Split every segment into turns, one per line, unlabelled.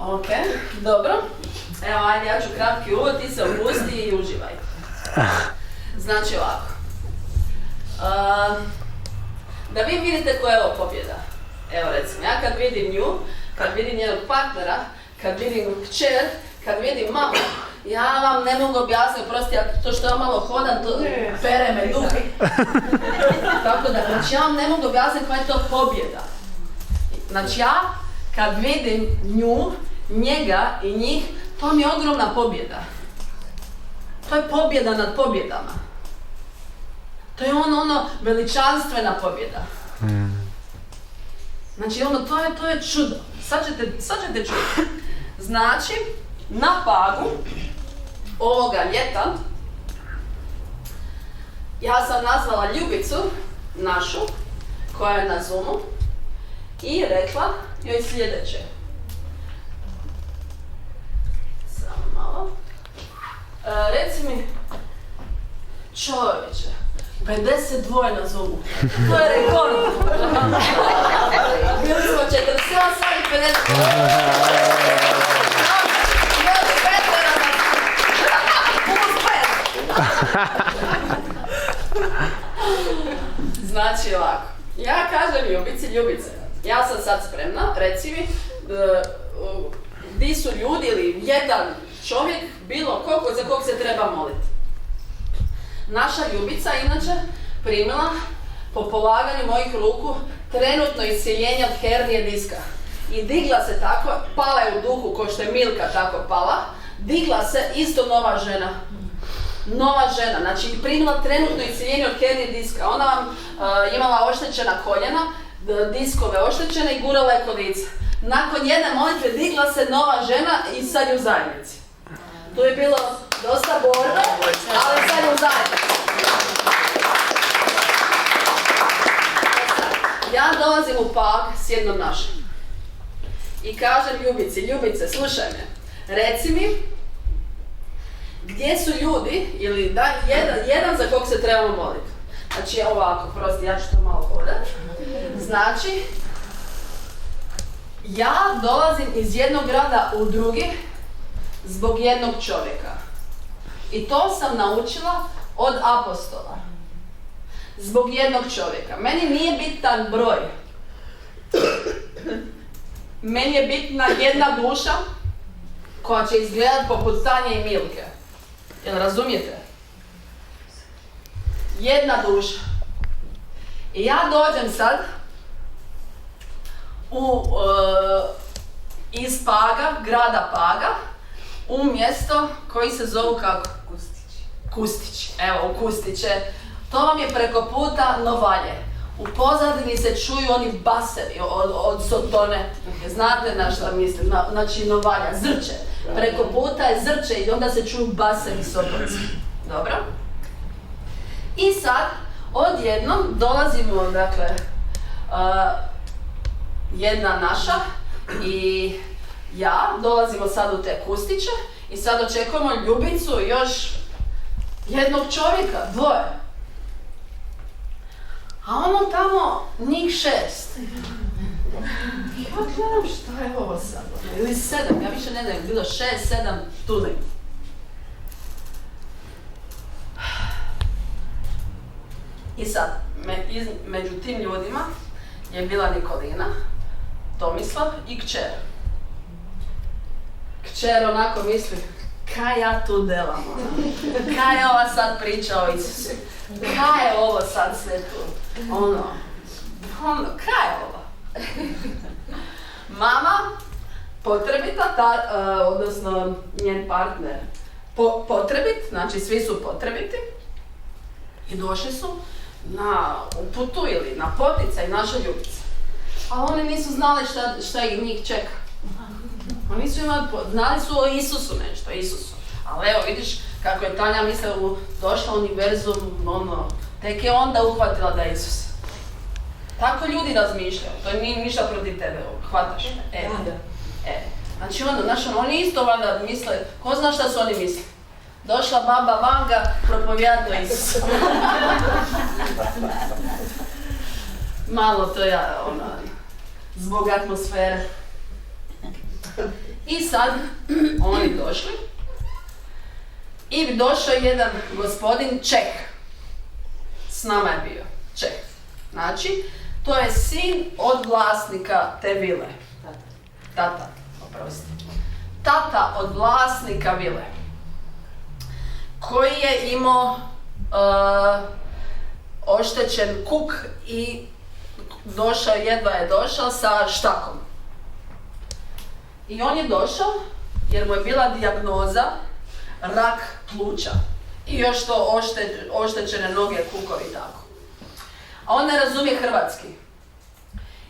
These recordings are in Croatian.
Ok, dobro. Evo, ajde, ja ću kratki uvod, ti se opusti i uživaj. Znači ovako. Da vi vidite koja je ovo pobjeda. Evo recimo, ja kad vidim nju, kad vidim njenog partnera, kad vidim kćer, kad vidim mamu, ja vam ne mogu objasniti, prosti, to što ja malo hodam, to pere me duhi. Tako da, znači ja vam ne mogu objasniti koja je to pobjeda. Znači ja, kad vidim nju, njega i njih, to mi je ogromna pobjeda. To je pobjeda nad pobjedama. To je ono veličanstvena pobjeda. Znači to je čudo. Sad ćete čuti. Znači, na Pagu ovoga ljeta ja sam nazvala Ljubicu našu, koja je na Zoomu, i rekla joj sljedeće. Samo malo. Reci mi, čovječe, 52 na Zoomu. To je rekord. Bili smo 47 sati 52. Znači ovako, ja kažem Ljubice, ja sam sad spremna, reci mi, di su ljudi ili jedan čovjek, bilo za kog se treba moliti. Naša Ljubica inače primila po polaganju mojih ruku trenutno iscjeljenje od hernije diska. I digla se tako, pala je u duhu ko što je Milka tako pala, digla se isto nova žena. Nova žena, znači primila trenutno iscjeljenje od hernije diska. Ona vam imala oštećena koljena, diskove oštećene i gurala je kolica. Nakon jedne molitve digla se nova žena i sad je u zajednici. Tu je bilo dosta borbe, ali sad je u zajednici. Ja dolazim u Pag s jednom našom i kažem Ljubice, slušaj me, reci mi gdje su ljudi, ili da, jedan za kog se trebamo moliti. Znači ovako, prosti, ja ću to malo hodati. Znači, ja dolazim iz jednog grada u drugi zbog jednog čovjeka. I to sam naučila od apostola. Zbog jednog čovjeka. Meni nije bitan broj. Meni je bitna jedna duša koja će izgledati poput Tanje i Milke. Jel razumijete? Jedna duša. I ja dođem sad iz Paga, grada Paga, u mjesto koji se zovu kako? Kustići. Evo, u Kustiće. To vam je preko puta Novalje. U pozadini se čuju oni basevi od Sotone. Znate na šta mislim? Znači Novalja, Zrče. Preko puta je Zrče i onda se čuju basevi Sotonci. Dobro? I sad, odjednom dolazimo, dakle, jedna naša i ja dolazimo sad u te Kustiće i sad očekujemo Ljubicu i još jednog čovjeka, dvoje. A ono tamo njih 6. Ja gledam šta je ovo sad, ili 7, ja više ne znam, bilo 6, 7, tu negdje. I sad, među tim ljudima je bila Nikolina, Tomislav i kćer. Kćer onako misli, kaj ja tu delam, kaj je ova sad priča o Isusu, kaj je ovo sad sve tu, kaj je ovo? Mama, potrebita, odnosno njen partner, potrebit, znači svi su potrebiti i došli su na uputu ili na poticaj naša Ljubica. A oni nisu znali šta ih njih čeka. Oni su znali su o Isusu nešto, Isusu. Ali evo vidiš kako je Tanja došla u univerzum, tek je onda uhvatila da je Isus. Tako ljudi razmišljaju, to nije ništa protiv tebe, hvataš. Znači oni isto valjda misle, ko zna šta su oni misle? Došla baba Vanga, propovijati o Isusu. Malo to ja, zbog atmosfere. I sad oni došli i došao jedan gospodin Čeh. S nama je bio Čeh. Znači, to je sin od vlasnika te vile. Tata, oprosti. Tata od vlasnika vile. Koji je imao oštećen kuk i jedva je došao sa štakom. I on je došao jer mu je bila dijagnoza rak pluća. I još to oštećene noge, kukovi i tako. A on ne razumije hrvatski.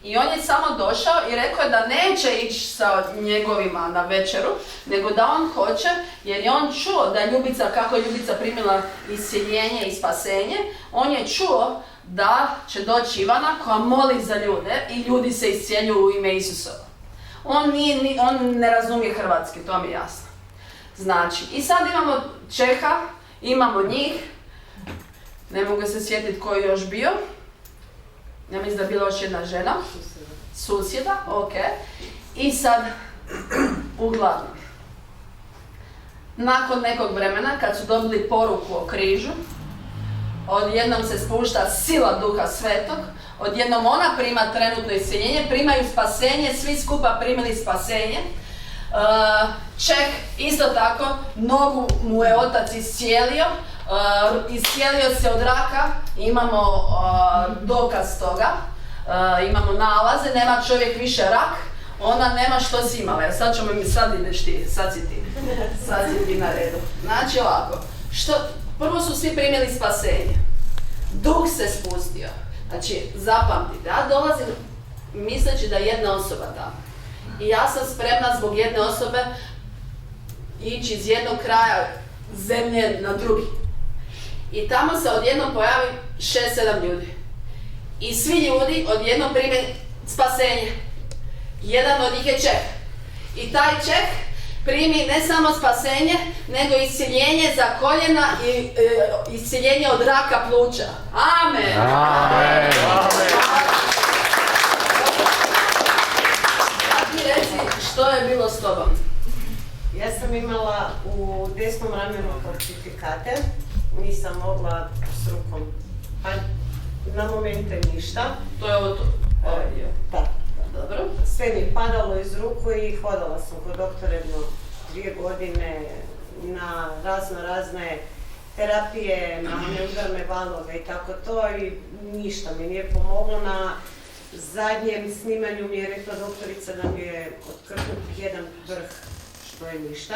I on je samo došao i rekao je da neće ići sa njegovima na večeru, nego da on hoće, jer je on čuo da je Ljubica, kako je Ljubica primila iscjeljenje i spasenje, on je čuo da će doći Ivana koja moli za ljude i ljudi se iscijeljuju u ime Isusova. On ne razumije hrvatski, to mi je jasno. Znači, i sad imamo Čeha, imamo njih, ne mogu se sjetiti ko je još bio. Ja mislim da je bila još jedna žena. Susjeda, ok. I sad, uglavnom, nakon nekog vremena, kad su dobili poruku o križu, odjednom se spušta sila Duha Svetog, odjednom ona prima trenutno iscjeljenje, primaju spasenje, svi skupa primili spasenje. Čeh isto tako, nogu mu je otac iscijelio, iscijelio se od raka, imamo dokaz toga, imamo nalaze, nema čovjek više rak, ona nema što si imala, sad ideš ti, sad si ti na redu. Znači ovako, prvo su svi primili spasenje, Duh se spustio, znači zapamtite, ja dolazim misleći da je jedna osoba tamo i ja sam spremna zbog jedne osobe ići iz jednog kraja zemlje na drugi. I tamo se odjednom pojavi 6-7 ljudi. I svi ljudi odjednom prime spasenje. Jedan od njih je Čeh. I taj Čeh primi ne samo spasenje, nego iscjeljenje za koljena i iscjeljenje od raka pluća. Amen! Amen! A ti reci, što je bilo s tobom?
Ja sam imala u desnom ramenu falsifikate. Nisam mogla s rukom, pa na momente ništa.
To je ovo tu? Ovaj dio?
Da.
Dobro.
Sve mi je padalo iz ruku i hodala sam kod doktora jedno 2 godine na razne terapije, na one udarne valove i tako to i ništa mi nije pomoglo. Na zadnjem snimanju mi je rekla doktorica da mi je otkrhnut jedan vrh, što je ništa.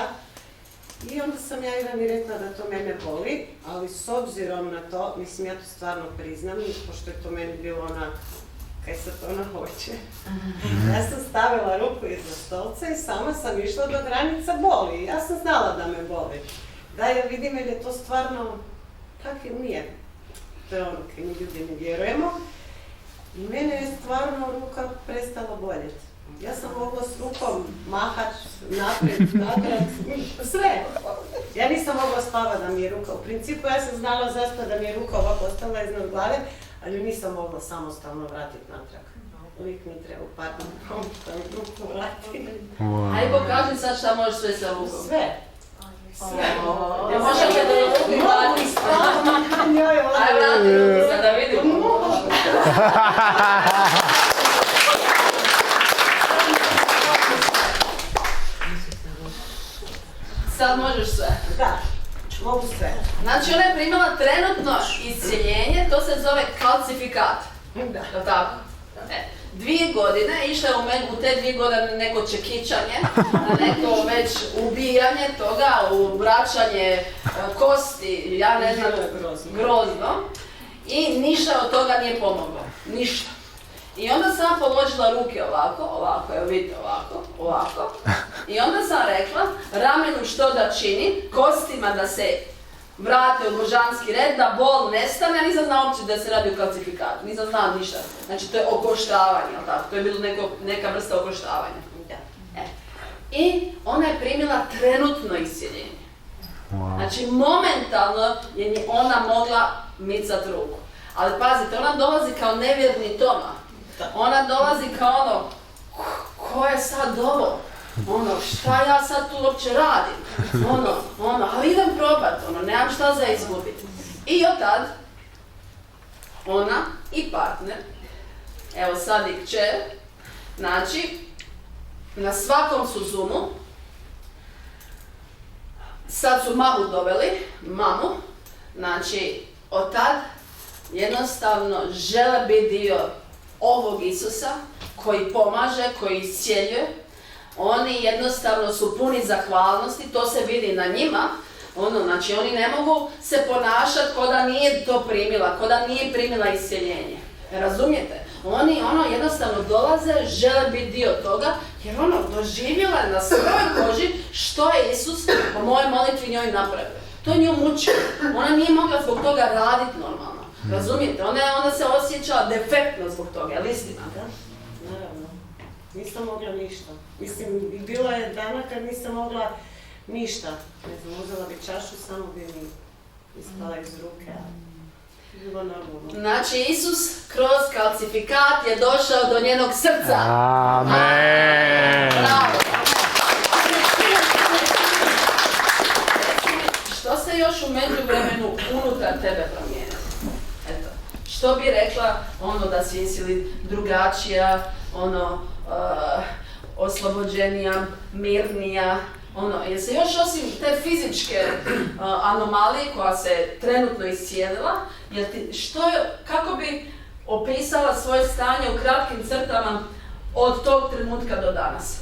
I onda sam ja Ivani rekla da to mene boli, ali s obzirom na to, mislim ja to stvarno priznam, pošto je to meni bilo onak, kaj sad ona hoće. Ja sam stavila ruku iza stolca i sama sam išla do granica boli. Ja sam znala da me boli. Da ja vidim jer je to stvarno, kak je nije. To je ono kaj mi ljudi ne vjerujemo. I mene je stvarno ruka prestala boljeti. Ja sam mogla s rukom mahat naprijed, natrag, sve. Ja nisam mogla spavati da mi je ruka. U principu ja sam znala zašto da mi je ruka ovako ostala iznad glave, ali nisam mogla samostalno vratiti natrag. Uvijek mi treba partner da mi ruku vrati.
Ajde pokaži sad šta možeš sve sa rukom.
Sve. Sve.
Ja možete da ruku vrati. Ajde vrati ruku sad da vidimo. Sad možeš sve.
Da, mogu sve.
Znači ona je primila trenutno iscjeljenje, to se zove kalcifikat.
Da.
Je tako? 2 godine, išla je u te 2 godine neko čekićanje, neko već ubijanje toga, vraćanje kosti, ja ne znam, grozno. I ništa od toga nije pomoglo. Ništa. I onda sam položila ruke ovako, evo vidite ovako. I onda sam rekla ramenu što da čini, kostima da se vrate u božanski red, da bol nestane. Ja nisam znala uopće da se radi o kalcifikatu, nisam znala ništa. Znači to je okoštavanje, tako? To je bilo neka vrsta okoštavanja. I ona je primila trenutno iscjeljenje. Znači momentalno je ona mogla micat ruku. Ali pazite, ona dolazi kao nevjerni Toma. Ona dolazi kao ono, ko je sad ovo? Ono, šta ja sad tu uopće radim? Ali idem probat, nemam šta za izgubiti. I od tad, ona i partner, evo sad i kćer, znači, na svakom su Zoomu, sad su mamu doveli, znači, od tad jednostavno žele biti dio ovog Isusa koji pomaže, koji iscijeljuje. Oni jednostavno su puni zahvalnosti, to se vidi na njima. Znači oni ne mogu se ponašati ko da nije to primila, ko da nije primila iscijeljenje. Razumijete? Oni jednostavno dolaze, žele biti dio toga, jer doživjela je na svojoj koži što je Isus po mojoj molitvi njoj napravio. To nju muči. Ona nije mogla zbog toga raditi normalno. Razumijete? Ona se osjećala defektno zbog toga, je li istina?
Da, naravno. Nisam mogla ništa. Mislim, bilo je dana kad nisam mogla ništa. Ne znam, uzela bi čašu, samo bi mi ispala iz ruke. Bilo normalno.
Znači, Isus kroz kalcifikat je došao do njenog srca.
Amen.
Bravo. Što se još u međuvremenu unutar tebe promijenilo? Eto, što bi rekla da si ili drugačija, oslobođenija, mirnija, jer se još osim te fizičke anomalije koja se trenutno iscijelila, kako bi opisala svoje stanje u kratkim crtama od tog trenutka do danas?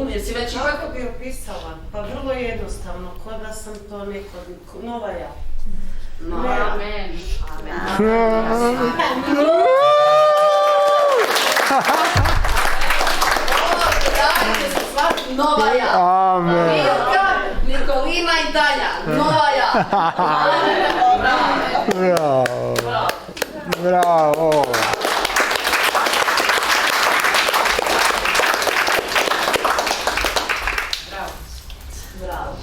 Jesi već
kako bi opisala? Pa vrlo jednostavno, ko da sam to nova ja.
Amen. Nova ja.
Amen.
Milka, Nikolina i Tanja. Nova ja.
Bravo. Bravo.
Bravo.